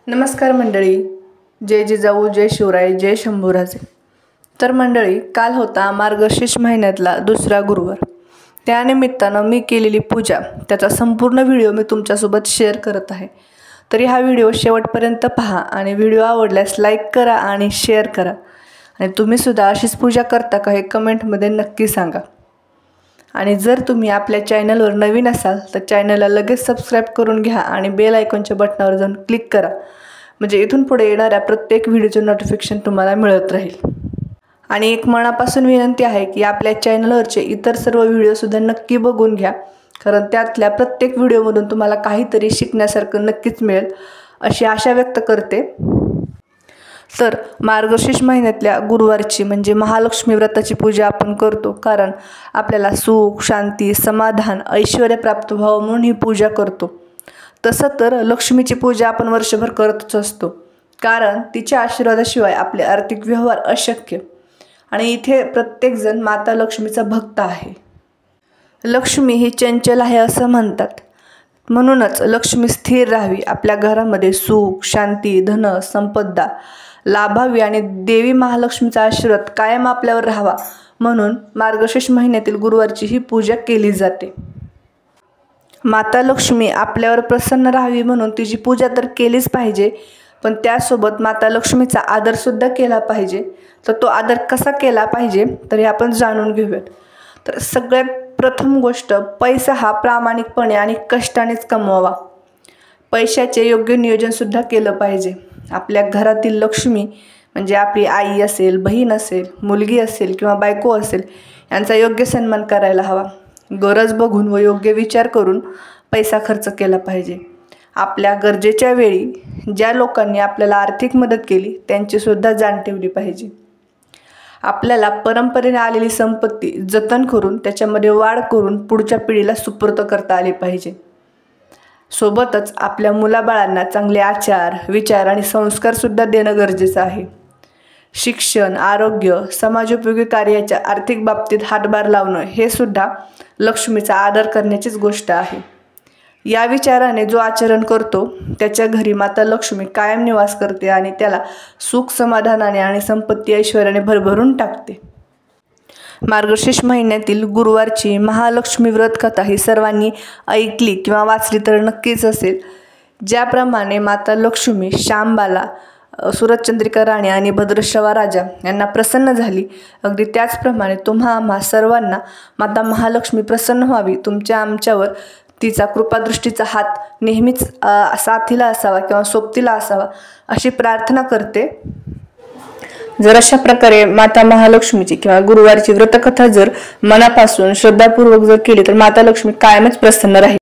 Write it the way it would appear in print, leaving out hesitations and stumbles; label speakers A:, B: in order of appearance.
A: नमस्कार मंडळी, जय जिजाऊ, जय शिवराय, जय शंभूराजे। तर मंडळी, काल होता मार्गशीर्ष महिन्यातला दुसरा गुरुवार। त्यानिमित्तानं मी केलेली पूजा त्याचा संपूर्ण व्हिडिओ मी तुमच्यासोबत शेअर करत आहे। तरी हा व्हिडिओ शेवटपर्यंत पहा आणि व्हिडिओ आवडल्यास लाईक करा आणि शेअर करा। आणि तुम्ही सुद्धा अशीच पूजा करता का हे कमेंटमध्ये नक्की सांगा। आणि जर तुम्ही आपल्या चॅनलवर नवीन असाल तर चॅनलला लगेच सबस्क्राइब करून घ्या आणि बेल आयकॉनच्या बटनावर जाऊन क्लिक करा, म्हणजे इथून पुढे येणाऱ्या प्रत्येक व्हिडिओचे नोटिफिकेशन तुम्हाला मिळत राहील। आणि एक मनापासून विनंती आहे की आपल्या चॅनलवरचे इतर सर्व व्हिडिओ सुद्धा नक्की बघून घ्या, कारण त्यातल्या प्रत्येक व्हिडिओमधून तुम्हाला काहीतरी शिकण्यासारखं नक्कीच मिळेल अशी आशा व्यक्त करते। तर मार्गशीर्ष महिन्यातल्या गुरुवारची म्हणजे महालक्ष्मी व्रताची पूजा आपण करतो, कारण आपल्याला सुख, शांती, समाधान, ऐश्वर्य प्राप्त व्हावं म्हणून ही पूजा करतो। तसं तर लक्ष्मीची पूजा आपण वर्षभर करतच असतो, कारण तिच्या आशीर्वादाशिवाय आपले आर्थिक व्यवहार अशक्य। आणि इथे प्रत्येकजण माता लक्ष्मीचा भक्त आहे। लक्ष्मी ही चंचल आहे असं म्हणतात, म्हणूनच लक्ष्मी स्थिर राहावी, आपल्या घरामध्ये सुख, शांती, धन, संपदा लाभावी आणि देवी महालक्ष्मीचा आशीर्वाद कायम आपल्यावर राहावा म्हणून मार्गशीर्ष महिन्यातील गुरुवारची ही पूजा केली जाते। माता लक्ष्मी आपल्यावर प्रसन्न राहावी म्हणून तिची पूजा तर केलीच पाहिजे, पण त्यासोबत माता लक्ष्मीचा आदर सुद्धा केला पाहिजे। तर तो आदर कसा केला पाहिजे तर हे आपण जाणून घेऊयात। तर सगळ्यात प्रथम गोष्ट, पैसा हा प्रामाणिकपणे आणि कष्टानेच कमवावा। पैशाचे योग्य नियोजन सुद्धा केलं पाहिजे। आपल्या घरातील लक्ष्मी म्हणजे आपली आई असेल, बहीण असेल, मुलगी असेल किंवा बायको असेल, यांचा योग्य सन्मान करायला हवा। गरज बघून व योग्य विचार करून पैसा खर्च केला पाहिजे। आपल्या गरजेच्या वेळी ज्या लोकांनी आपल्याला आर्थिक मदत केली त्यांची सुद्धा जाण ठेवली पाहिजे। आपल्याला परंपरेने आलेली संपत्ती जतन करून त्याच्यामध्ये वाढ करून पुढच्या पिढीला सुपूर्द करता आली पाहिजे। सोबतच आपल्या मुलाबाळांना चांगले आचार, विचार आणि संस्कार सुद्धा देणं गरजेचं आहे। शिक्षण, आरोग्य, समाजोपयोगी कार्याच्या आर्थिक बाबतीत हातभार लावणं हे सुद्धा लक्ष्मीचा आदर करण्याचीच गोष्ट आहे। या विचाराने जो आचरण करतो त्याच्या घरी माता लक्ष्मी कायम निवास करते आणि त्याला सुख, समाधानाने आणि संपत्ती ऐश्वर्याने भरभरून टाकते। मार्गशीर्ष महिन्यातील गुरुवारची महालक्ष्मी व्रत कथा ही सर्वांनी ऐकली किंवा वाचली तर नक्कीच असेल। ज्याप्रमाणे माता लक्ष्मी शांबाला, सुरचंद्रिका राणी आणि भद्रश्रवा राजा यांना प्रसन्न झाली, अगदी त्याचप्रमाणे तुम्हा आम्हा सर्वांना माता महालक्ष्मी प्रसन्न व्हावी, तुमच्या आमच्यावर तिचा कृपादृष्टीचा हात नेहमीच साथीला असावा किंवा सोबतीला असावा अशी प्रार्थना करते। जर अशा प्रकारे माता महालक्ष्मीची किंवा गुरुवारची व्रतकथा जर मनापासून श्रद्धापूर्वक जर केली तर माता लक्ष्मी कायमच प्रसन्न राहील।